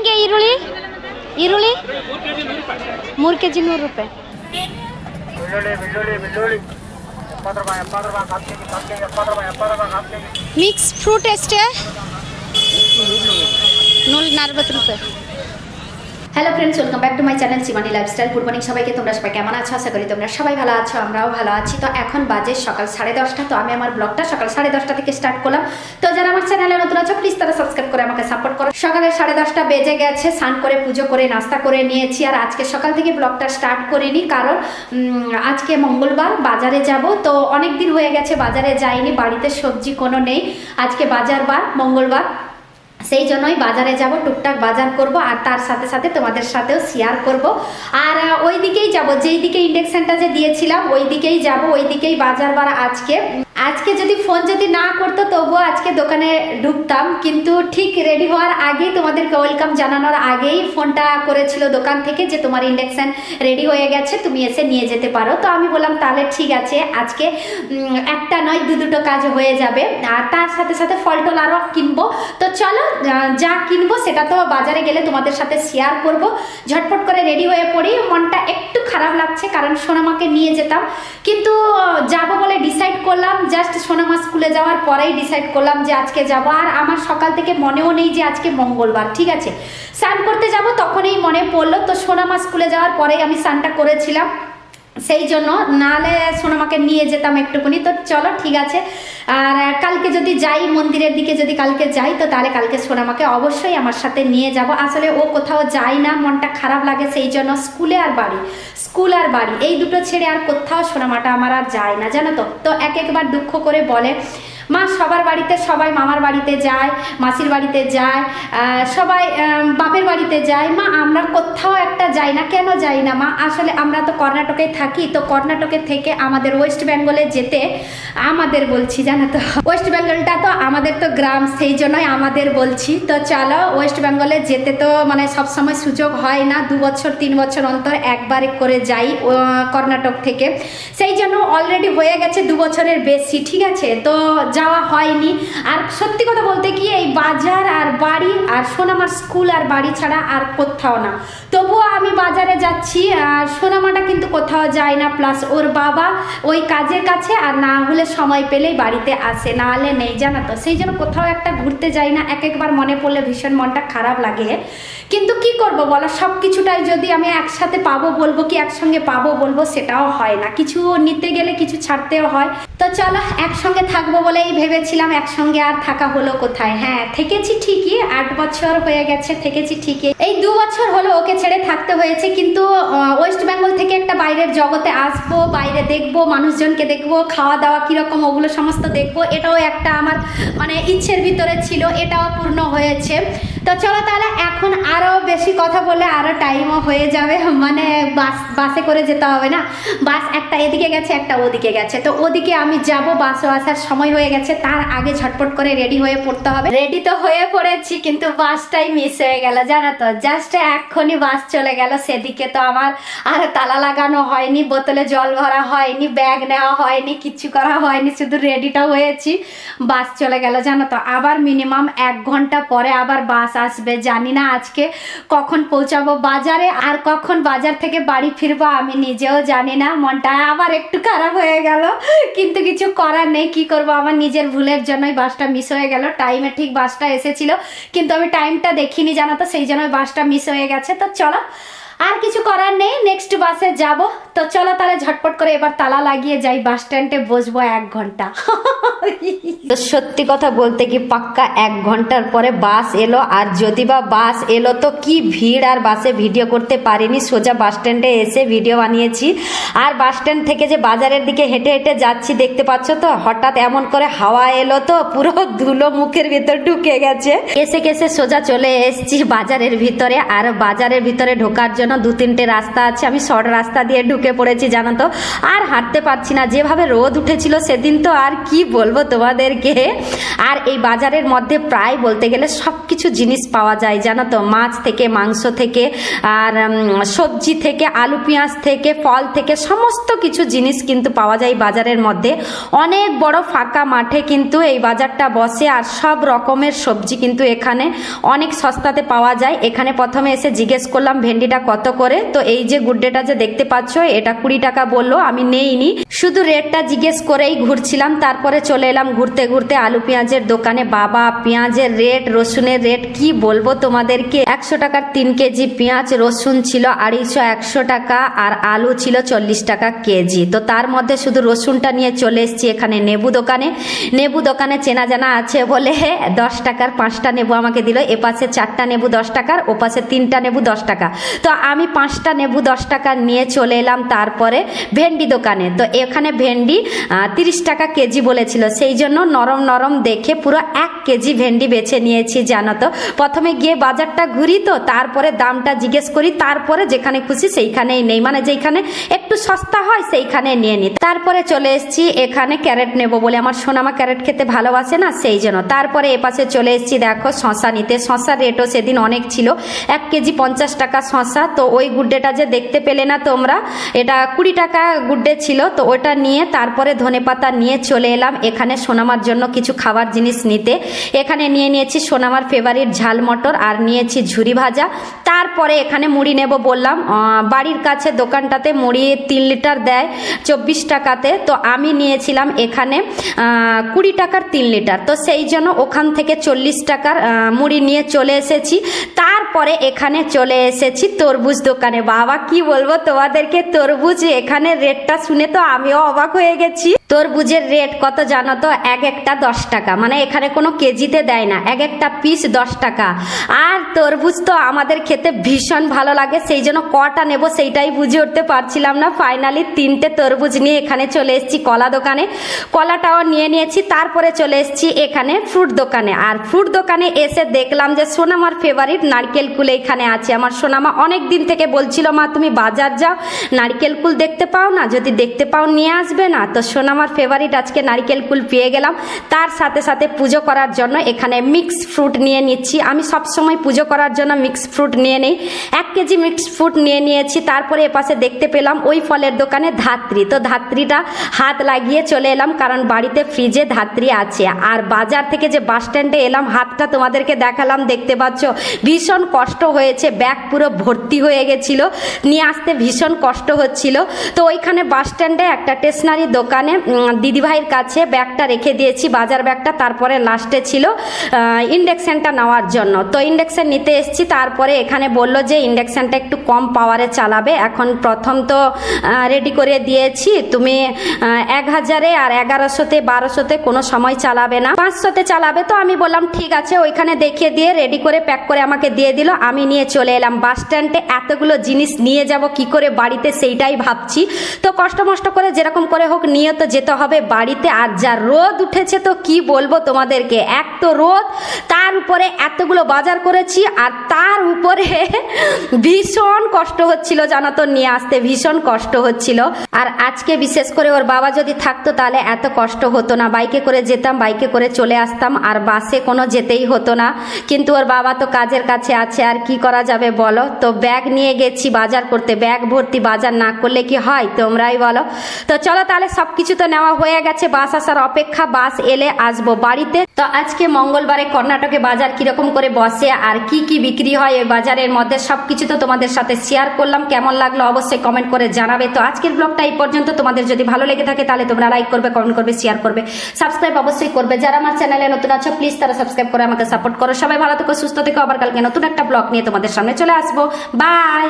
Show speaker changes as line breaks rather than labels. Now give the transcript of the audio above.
ಹೆಂಗೆ ಈರುಳ್ಳಿ ಈರುಳ್ಳಿ 3 kg 100 ರೂಪಾಯಿ. ಮಿಕ್ಸ್ ಫ್ರೂಟ್ ಎಷ್ಟೇ? 140 ರೂಪಾಯಿ.
Hello friends, welcome back to my channel Shivani lifestyle. Good morning সবাইকে। তোমরা সবাই কেমন আছো? আশা করি তোমরা সবাই ভালো আছো, আমরাও ভালো আছি। তো এখন বাজে সকাল 10:30। তো আমি আমার ব্লগটা সকাল 10:30 থেকে স্টার্ট করলাম। তো যারা আমার চ্যানেলে নতুন আছো প্লিজ তারা সাবস্ক্রাইব করে আমাকে সাপোর্ট করো। সকালে 10:30 বেজে গেছে, স্নান করে পুজো করে নাস্তা করে নিয়েছি। আর আজকে সকাল থেকে ব্লগটা স্টার্ট করিনি, কারণ আজকে মঙ্গলবার, বাজারে যাব। তো অনেক দিন হয়ে গেছে বাজারে যাইনি, বাড়িতে সবজি কোনো নেই। আজকে বাজার বার, মঙ্গলবার, সেই জন্যই বাজারে যাব, টুকটাক বাজার করব আর তার সাথে সাথে তোমাদের সাথেও শেয়ার করব। আর ওই দিকেই যাব, যেই দিকে ইন্ডাকশনটা যে দিয়েছিলাম ওই দিকেই যাব, ওই দিকেই বাজার বার। আজকে যদি ফোন যদি না করতো তবুও আজকে দোকানে ঢুকতাম, কিন্তু ঠিক রেডি হওয়ার আগেই, তোমাদেরকে ওয়েলকাম জানানোর আগেই ফোনটা করেছিল দোকান থেকে যে তোমার ইন্ডাকশন রেডি হয়ে গেছে, তুমি এসে নিয়ে যেতে পারো। তো আমি বললাম তাহলে ঠিক আছে, আজকে একটা নয় দুটো কাজ হয়ে যাবে। আর তার সাথে সাথে ফল টল আরও কিনবো। তো চলো, যা কিনবো সেটা তো বাজারে গেলে তোমাদের সাথে শেয়ার করব। ঝটপট করে রেডি হয়ে পড়ি। মনটা একটু খারাপ লাগছে, কারণ সোনামাকে নিয়ে যেতাম, কিন্তু যাব বলে ডিসাইড করলাম। জাস্ট সোনামা স্কুলে যাওয়ার পরেই ডিসাইড করলাম যে আজকে যাব। আর আমার সকাল থেকে মনেও নেই যে আজকে মঙ্গলবার, ঠিক আছে। স্নান করতে যাব তখনই মনে পড়লো। তো সোনামা স্কুলে যাওয়ার পরেই আমি স্নানটা করেছিলাম, সেই জন্য, নাহলে সোনামাকে নিয়ে যেতাম একটুকুনি। তো চলো ঠিক আছে। আর কালকে যদি যাই মন্দিরের দিকে, যদি কালকে যাই তো তাহলে কালকে সোনামাকে অবশ্যই আমার সাথে নিয়ে যাব। আসলে ও কোথাও যায় না, মনটা খারাপ লাগে, সেই জন্য স্কুল আর বাড়ি এই দুটো ছেড়ে আর কোথাও সোনামাটা আমার আর যায় না, জানো তো। তো একবার দুঃখ করে বলে, মা সবার বাড়িতে, সবাই মামার বাড়িতে যায়, মাসির বাড়িতে যায়, সবাই বাপের বাড়িতে যায়, মা আমরা কোথাও একটা যাই না, কেন যাই না মা? আসলে আমরা তো কর্ণাটকে থাকি, তো কর্ণাটকে থেকে আমাদের ওয়েস্ট বেঙ্গলে যেতে, আমাদের বলছি জানো তো, ওয়েস্ট বেঙ্গলটা তো আমাদের তো গ্রাম, সেই জন্যই আমাদের বলছি। তো চলো, ওয়েস্ট বেঙ্গলে যেতে তো মানে সবসময় সুযোগ হয় না, 2 বছর 3 বছর অন্তর একবার করে যাই কর্ণাটক থেকে। সেই জন্য অলরেডি হয়ে গেছে 2 বছরের বেশি, ঠিক আছে। তো যাওয়া হয়নি। আর সত্যি কথা বলতে কি, এই বাজার আর বাড়ি আর সোনামার স্কুল আর বাড়ি ছাড়া আর কোথাও না। তবুও আমি বাজারে যাচ্ছি, আর সোনামাটা কিন্তু কোথাও যায় না। প্লাস ওর বাবা ওই কাজের কাছে, আর না হলে সময় পেলেই বাড়িতে আসে, না হলে নেই, জানো তো। সেই জন্য কোথাও একটা ঘুরতে যাই না। একবার মনে পড়লে ভীষণ মনটা খারাপ লাগে, কিন্তু কি করব বলো, সব কিছুটাই যদি আমি একসাথে পাবো বলবো কি, একসঙ্গে পাবো বলবো, সেটাও হয় না। কিছু নিতে গেলে কিছু ছাড়তেও হয়। তো চলো, একসঙ্গে থাকবো বলেই ভেবেছিলাম, একসঙ্গে আর থাকা হলো কোথায়। হ্যাঁ, থেকেছি ঠিকই, 8 বছর হয়ে গেছে, থেকেছি ঠিকই। এই 2 বছর হলো ওকে ছেড়ে থাকতে হয়েছে, কিন্তু ওয়েস্ট বেঙ্গল থেকে একটা বাইরের জগতে আসবো, বাইরে দেখবো, মানুষজনকে দেখবো, খাওয়া দাওয়া কিরকম ওগুলো সমস্ত দেখবো। এটাও একটা আমার মানে ইচ্ছের ভিতরে ছিল, এটাও পূর্ণ হয়েছে। তো চলো তাহলে, এখন আরও বেশি কথা বলে আরও টাইমও হয়ে যাবে, মানে বাসে করে যেতে হবে না। বাস একটা এদিকে গেছে, একটা ওদিকে গেছে। তো ওদিকে আমি যাব, বাসও আসার সময় হয়ে গেছে, তার আগে ঝটপট করে রেডি হয়ে পড়তে হবে। রেডি তো হয়ে পড়েছি, কিন্তু বাসটাই মিস হয়ে গেল, জানো তো। জাস্ট এক্ষুনি বাস চলে গেল, সেদিকে তো আমার আর তালা লাগানো হয়নি, বোতলে জল ভরা হয়নি, ব্যাগ নেওয়া হয়নি, কিচ্ছু করা হয়নি, শুধু রেডিটা হয়েছি, বাস চলে গেল, জানো তো। আবার মিনিমাম 1 ঘন্টা পরে আবার বাস আসবে। জানি না আজকে কখন পৌঁছাবো বাজারে, আর কখন বাজার থেকে বাড়ি ফিরবো আমি নিজেও জানি না। মনটা আবার একটু খারাপ হয়ে গেল, কিন্তু কিছু করার নেই। কি করব, আমার নিজের ভুলের জন্যই বাসটা মিস হয়ে গেল। টাইমে ঠিক বাসটা এসেছিল, কিন্তু আমি টাইমটা দেখিনি, জানো তো, সেই জন্য বাসটা মিস হয়ে গেছে। তো চলো, আর কিছু করার নেই, নেক্সট বাসে যাব। তো চলো তাহলে ঝটপট করে এবার তালা লাগিয়ে যাই, বাস স্ট্যান্ডে বসবো 1 ঘন্টা। তো সত্যি কথা বলতে কি, পাক্কা 1 ঘন্টার পরে বাস এলো। আর যদি বা বাস এলো তো কি ভিড়, আর বাসে ভিডিও করতে পারিনি, সোজা বাস স্ট্যান্ডে এসে ভিডিও বানিয়েছি। আর বাস স্ট্যান্ড থেকে যে বাজারের দিকে হেঁটে হেঁটে যাচ্ছি, দেখতে পাচ্ছ তো, হঠাৎ এমন করে হাওয়া এলো তো পুরো ধুলো মুখের ভিতর ঢুকে গেছে। কেসে সোজা চলে এসছি বাজারের ভিতরে। আর বাজারের ভিতরে ঢোকার জন্য জন্য 2-3টে রাস্তা আছে, আমি শর্ট রাস্তা দিয়ে ঢুকে পড়েছি জানো তো। আর হাঁটতে পারছি না, যেভাবে রোদ উঠেছিল সেদিন তো আর কি বলবো তোমাদেরকে। আর এই বাজারের মধ্যে প্রায় বলতে গেলে সব কিছু জিনিস পাওয়া যায় জানো তো, মাছ থেকে মাংস থেকে আর সবজি থেকে আলু পেঁয়াজ থেকে ফল থেকে সমস্ত কিছু জিনিস কিন্তু পাওয়া যায় বাজারের মধ্যে। অনেক বড় ফাঁকা মাঠে কিন্তু এই বাজারটা বসে আর সব রকমের সবজি কিন্তু এখানে অনেক সস্তাতে পাওয়া যায়। এখানে প্রথমে এসে জিজ্ঞেস করলাম ভেন্ডিটা কত করে, তো এই যে গুড্ডেটা যে দেখতে পাচ্ছ এটা 20 টাকা বললো, আমি নেইনি, শুধু রেটটা জিজ্ঞেস করেই ঘুরছিলাম। তারপরে চলে এলাম ঘুরতে ঘুরতে আলু পেঁয়াজের দোকানে। বাবা পেঁয়াজের রেট রসুনের রেট কি বলবো তোমাদেরকে, 100 টাকার 3 কেজি পেঁয়াজ, রসুন ছিল 250 100 টাকা আর আলু ছিল 40 টাকা কেজি। তো তার মধ্যে শুধু রসুনটা নিয়ে চলে এসেছি এখানে নেবু দোকানে। নেবু দোকানে চেনা জানা আছে বলে 10 টাকার 5টা নেবু আমাকে দিল। এপাশে 4টা নেবু 10 টাকার, ওপাশে 3টা নেবু 10 টাকা। তো আমি 5টা নেবু 10 টাকা নিয়ে চলে এলাম তারপরে ভেন্ডি দোকানে। তো এখানে ভেন্ডি 30 টাকা কেজি বলেছিল, সেই জন্য নরম নরম দেখে পুরো 1 কেজি ভেন্ডি বেছে নিয়েছি জানো তো। প্রথমে গিয়ে বাজারটা ঘুরি, তো তারপরে দামটা জিজ্ঞেস করি, তারপরে যেখানে খুশি সেইখানেই নেই, মানে যেখানে একটু সস্তা হয় সেইখানে নিয়ে নিই। তারপরে চলে এসেছি এখানে ক্যারেট নেব বলে, আমার সোনামা ক্যারেট খেতে ভালোবাসে না সেই জন্য। তারপরে এপাশে চলে এসেছি দেখো শশা নিতে। শশার রেটও সেদিন অনেক ছিল, 1 কেজি 50 টাকা শশা। তো ওই গুড্ডেটা যে দেখতে পেলে না তোমরা, এটা 20 টাকা গুড্ডে ছিল, তো ওটা নিয়ে তারপরে ধনেপাতা নিয়ে চলে এলাম এখানে সোনামার জন্য কিছু খাবার জিনিস নিতে। এখানে নিয়ে নিয়েছি সোনামার ফেভারিট ঝাল মটর আর নিয়েছি ঝুরি ভাজা। তারপরে এখানে মুড়ি নেব বললাম, বাড়ির কাছে দোকানটাতে মুড়ি 3 লিটার দেয় 24 টাকাতে, তো আমি নিয়েছিলাম এখানে 20 টাকার 3 লিটার, তো সেই জন্য ওখান থেকে 40 টাকার মুড়ি নিয়ে চলে এসেছি। তারপরে এখানে চলে এসেছি তরমুজ দোকানে। বাবা কি বলবো তোমাদেরকে, তরমুজ এখানে রেটটা শুনে তো আমিও অবাক হয়ে গেছি। তরমুজের রেট কত জানো তো, এক একটা 10 টাকা, মানে এখানে কোনো কেজিতে দেয় না, এক একটা পিস 10 টাকা। আর তরমুজ তো আমাদের খেতে ভীষণ ভালো লাগে, সেই জন্য কটা নেব সেইটাই বুঝে উঠতে পারছিলাম না। ফাইনালি 3টে তরমুজ নিয়ে এখানে চলে এসেছি কলা দোকানে, কলাটাও নিয়ে নিয়েছি। তারপরে চলে এসেছি এখানে ফ্রুট দোকানে। আর ফ্রুট দোকানে এসে দেখলাম যে সোনামার ফেভারিট নারকেল কুল এখানে আছে। আমার সোনামা অনেক দিন থেকে বলছিল মা তুমি বাজার যাও নারকেল কুল দেখতে পাও না, যদি দেখতে পাও নিয়ে আসবে না। তো সোনামার ফেভারিট আজকে নারকেল কুল পেয়ে গেলাম। তার সাথে সাথে পুজো করার জন্য এখানে মিক্স ফ্রুট নিয়ে নিচ্ছি। আমি সবসময় পুজো করার জন্য মিক্স ফ্রুট নিয়ে নেই, 1 কেজি মিক্স ফ্রুট নিয়ে নিয়েছি। তারপরে এপাশে দেখতে পেলাম ওই ফলের দোকানে ধাত্রী, তো ধাত্রীটা হাত লাগিয়ে চলে এলাম কারণ বাড়িতে ফ্রিজে ধাত্রী আছে। আর বাজার থেকে যে বাস স্ট্যান্ডে এলাম, হাতটা তোমাদেরকে দেখালাম, দেখতে পাচ্ছ ভীষণ কষ্ট হয়েছে, ব্যাগ পুরো ভর্তি হয়ে গেছিল, নিয়ে আসতে ভীষণ কষ্ট হচ্ছিল। তো ওইখানে বাস স্ট্যান্ডে একটা স্টেশনারি দোকানে দিদিভাইয়ের কাছে ব্যাগটা রেখে দিয়েছি, বাজার ব্যাগটা। তারপরে লাস্টে ছিল ইন্ডাকশানটা নেওয়ার জন্য, তো ইন্ডাকশান নিতে এসেছি। তারপরে এখানে বললো যে ইন্ডাকশানটা একটু কম পাওয়ারে চালাবে, এখন প্রথম তো রেডি করে দিয়েছি, তুমি 1000-এ আর 1100-তে 1200-তে কোনো সময় চালাবে না, 500-তে চালাবে। তো আমি বললাম ঠিক আছে, ওইখানে দেখিয়ে দিয়ে রেডি করে প্যাক করে আমাকে দিয়ে দিল। আমি নিয়ে চলে এলাম বাস স্ট্যান্ডে। এতগুলো জিনিস নিয়ে যাব কি করে বাড়িতে সেইটাই ভাবছি। তো কষ্ট মষ্ট করে যেরকম করে হোক নিয়ে তো যেতে হবে বাড়িতে। আর যা রোদ উঠেছে তো কি বলবো তোমাদেরকে, এক তো রোদ, তার উপরে এতগুলো বাজার করেছি, আর তার উপরে ভীষণ কষ্ট হচ্ছিল জানো তো, নিয়ে আসতে ভীষণ কষ্ট হচ্ছিল। আর আজকে বিশেষ করে ওর বাবা যদি থাকতো তাহলে এত কষ্ট হতো না, বাইকে করে যেতাম, বাইকে করে চলে আসতাম, আর বাসে কোনো যেতেই হতো না। কিন্তু ওর বাবা তো কাজের কাছে আছে, আর কি করা যাবে বলো। তো ব্যাগ নিয়ে গেছি বাজার করতে, ব্যাগ ভর্তি বাজার না করলে কি হয় তোমরাই বলো। তো চলো তাহলে সবকিছু তো নেওয়া হয়ে গেছে, বাস আসার অপেক্ষা, বাস এলে আসবো বাড়িতে। তো আজকে মঙ্গলবারে কর্ণাটকে বাজার কিরকম করে বসে আর কি কি বিক্রি হয় ওই বাজারের মধ্যে সবকিছু তো তোমাদের সাথে শেয়ার করলাম। কেমন লাগলো অবশ্যই কমেন্ট করে জানাবে। তো আজকের ব্লগটা এই পর্যন্ত, তোমাদের যদি ভালো লেগে থাকে তাহলে তোমরা লাইক করবে, কমেন্ট করবে, শেয়ার করবে, সাবস্ক্রাইব অবশ্যই করবে। যারা আমার চ্যানেলে নতুন আছো প্লিজ তারা সাবস্ক্রাইব করে আমাকে সাপোর্ট করো। সবাই ভালো থেকো, সুস্থ থেকো, আবার কালকে নতুন একটা ব্লগ নিয়ে তোমাদের সামনে চলে আসবো। বাই।